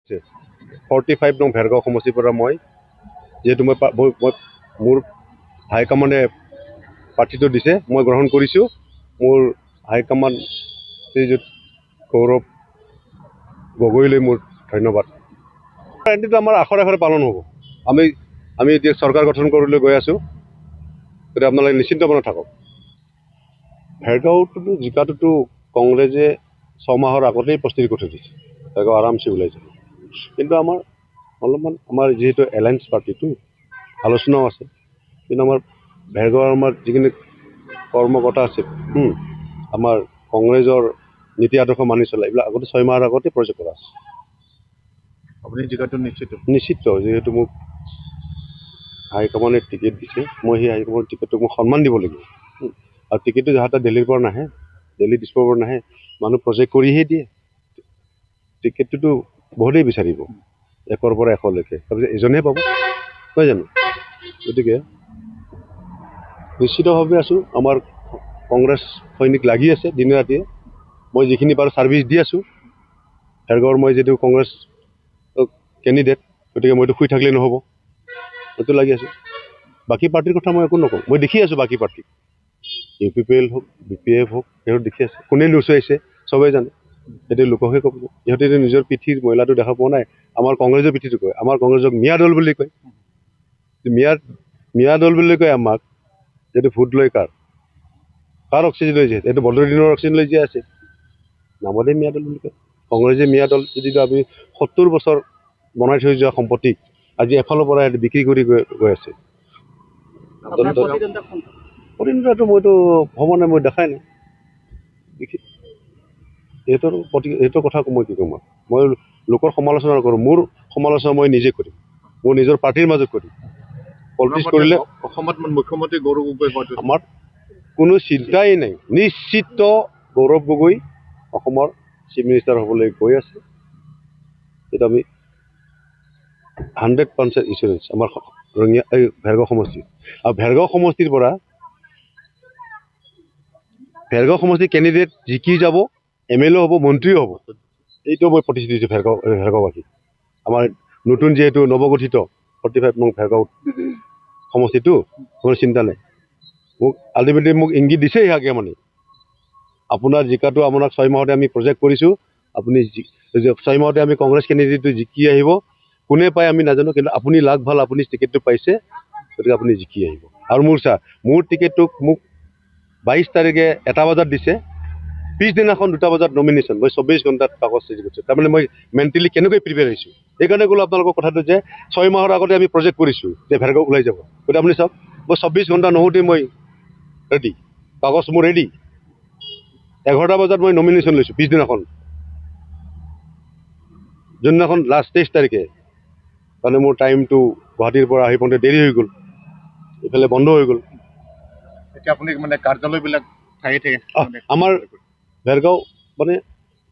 45 নং ভেৰগাঁও সমষ্টিৰ পৰা মই যেহেতু মই মোৰ হাইকমাণ্ডে প্ৰাৰ্থীটো দিছে মই গ্ৰহণ কৰিছোঁ। মোৰ হাইকমাণ্ড শ্ৰীযুত গৌৰৱ গগৈলৈ মোৰ ধন্যবাদ। এণ্টিটো আমাৰ আখৰে পালন হ'ব। আমি এতিয়া চৰকাৰ গঠন কৰিবলৈ গৈ আছোঁ, গতিকে আপোনালোকে নিশ্চিন্ত মনত থাকক। ভেৰগাঁওটোতো জিকাটোতো কংগ্ৰেছে 6 মাহৰ আগতেই প্ৰস্তুতি কৰি দিছে, ভেৰগাঁও আৰামছে ওলাই যাব। কিন্তু আমাৰ যিহেতু এলায়েন্স পাৰ্টিটো আলোচনাও আছে, কিন্তু আমাৰ ভেৰগাঁৱৰ আমাৰ যিখিনি কৰ্মকৰ্তা আছে আমাৰ কংগ্ৰেছৰ নীতি আদৰ্শ মানি চলে, এইবিলাক আগতে 6 মাহৰ আগতে প্ৰজেক্ট কৰা আছে। আপুনি জিকাটো নিশ্চিত, যিহেতু মোক হাইকমাণ্ডে টিকেট দিছে, মই সেই হাইকমাণ্ডৰ টিকেটটোক মই সন্মান দিব লাগিব। আৰু টিকেটটো যাহাতে দিল্লীৰ পৰা নাহে, দিল্লী দিছপুৰৰ পৰা নাহে, মানুহ প্ৰজেক্ট কৰিহে দিয়ে। টিকেটটোতো বহুতেই বিচাৰিব, 1ৰ পৰা 100লৈকে, তাৰপিছত এজনেহে পাব, নহয় জানো? গতিকে নিশ্চিতভাৱে আছোঁ, আমাৰ কংগ্ৰেছ সৈনিক লাগি আছে দিনে ৰাতিয়ে। মই যিখিনি পাৰোঁ ছাৰ্ভিচ দি আছোঁ। ভেৰগাঁৱৰ মই যিহেতু কংগ্ৰেছ কেণ্ডিডেট, গতিকে মইতো শুই থাকিলে নহ'ব, মইতো লাগি আছোঁ। বাকী পাৰ্টিৰ কথা মই একো নকওঁ, মই দেখি আছোঁ বাকী পাৰ্টি, UPPL হওক, BPF হওক, সিহঁত দেখি আছে। কোনে লুচুৱাইছে চবেই জানে, সেইটো লোককহে ক'ব। সিহঁতে নিজৰ পিঠিৰ মহিলাটো দেখা পোৱা নাই, আমাৰ কংগ্ৰেছৰ পিঠিটো কয়। আমাৰ কংগ্ৰেছক মিয়া দল বুলি কয়, মিয়া দল বুলি কয় আমাক। যিহেতু ভোট লৈ কাৰ অক্সিজেন লৈ যায়, এইটো বদৰুদ্দিনৰ অক্সিজেন লৈ জীয়াই আছে, নামতে মিয়া দল বুলি কয়। কংগ্ৰেছে মিয়া দল যদি আমি 70 বছৰ বনাই থৈ যোৱা সম্পত্তিক আজি এফালৰ পৰা বিক্ৰী কৰি গৈ আছে। প্ৰতিনিধিত্বটো মইতো ভবা নাই, মই দেখাই নাই। এইটোৰ কথা মই কি ক'ম? মই লোকৰ সমালোচনা নকৰোঁ, মোৰ সমালোচনা মই নিজে কৰিম, মোৰ নিজৰ পাৰ্টিৰ মাজত কৰিম। পলিটিক্স কৰিলে অসমত মুখ্যমন্ত্ৰী গৌৰৱ গগৈ আমাৰ কোনো চিন্তাই নাই। নিশ্চিত গৌৰৱ গগৈ অসমৰ চিফ মিনিষ্টাৰ হ'বলৈ গৈ আছে। এইটো আমি 100% ইঞ্চুৰেঞ্চ আমাৰ ভেৰগাঁও সমষ্টি। আৰু ভেৰগাঁও সমষ্টিৰ কেণ্ডিডেট জিকি যাব, MLA হ'ব, মন্ত্ৰীও হ'ব, এইটো মই প্ৰতিশ্ৰুতি দিছোঁ ভেৰগাঁওবাসী। আমাৰ নতুন যিহেতু নৱগঠিত 45 নং ভেৰগাঁও সমষ্টিটো কোনো চিন্তা নাই। মোক আল্টিমেটলি মোক ইংগিত দিছে ইয়াকে, মানে আপোনাৰ জিকাটো আপোনাক 6 মাহতে আমি প্ৰজেক্ট কৰিছোঁ, আপুনি 6 মাহতে আমি কংগ্ৰেছ কেণ্ডিডেটটো জিকি আহিব। কোনে পায় আমি নাজানো, কিন্তু আপুনি লাগ ভাল, আপুনি টিকেটটো পাইছে, গতিকে আপুনি জিকি আহিব। আৰু মোৰ টিকেটটোক মোক 22 তাৰিখে 1টা বজাত দিছে, পিছদিনাখন 2টা বজাত নমিনেশ্যন। মই 24 ঘণ্টাত কাগজ ৰেডি কৰিছোঁ। তাৰমানে মই মেণ্টেলি কেনেকৈ প্ৰিপেয়াৰ হৈছোঁ, সেইকাৰণে ক'লো আপোনালোকৰ কথাটো যে 6 মাহৰ আগতে আমি প্ৰজেক্ট কৰিছোঁ যে ভেৰগাঁও ওলাই যাব। গতিকে আপুনি চাওক, মই 24 ঘণ্টা নহওঁতেই মই ৰেডি, কাগজ মোৰ ৰেডি। 11টা বজাত মই নমিনেশ্যন লৈছোঁ, পিছদিনাখন যোনদিনাখন লাষ্ট 23 তাৰিখে, তাৰমানে মোৰ টাইমটো গুৱাহাটীৰ পৰা আহি পাওঁতে দেৰি হৈ গ'ল, এইফালে বন্ধ হৈ গ'ল। এতিয়া আপুনি মানে কাৰ্যালয়বিলাক ঠায়ে আমাৰ ভেৰগাঁও মানে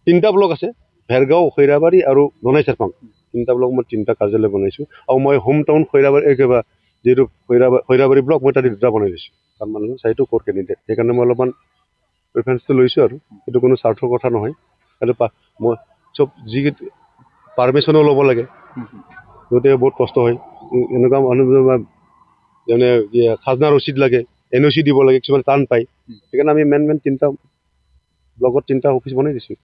3টা ব্লক আছে, ভেৰগাঁও, খৈৰাবাৰী আৰু ধনাই চেৰপাং, 3টা ব্লক মই 3টা কাৰ্যালয় বনাইছোঁ। আৰু মই হোম টাউন খৈৰাবাৰী যিহেতু খৈৰাবাৰী ব্লক, মই তাতে 2টা বনাই দিছোঁ, কাৰণ মানুহ চাইটো ক'ৰ কেণ্ডিডেট, সেইকাৰণে মই অলপমান প্ৰিফাৰেঞ্চটো লৈছোঁ। আৰু এইটো কোনো স্বাৰ্থৰ কথা নহয়, এইটো মই চব যি পাৰ্মিশ্যনো ল'ব লাগে, গতিকে বহুত কষ্ট হয়। এনেকুৱা মানুহ যেনে খাজনা ৰচিদ লাগে, NOC দিব লাগে, কিছুমান টান পায়। সেইকাৰণে আমি মেইন 3টা ব্লকত 3টা অফিচ বনাই দিছোঁ।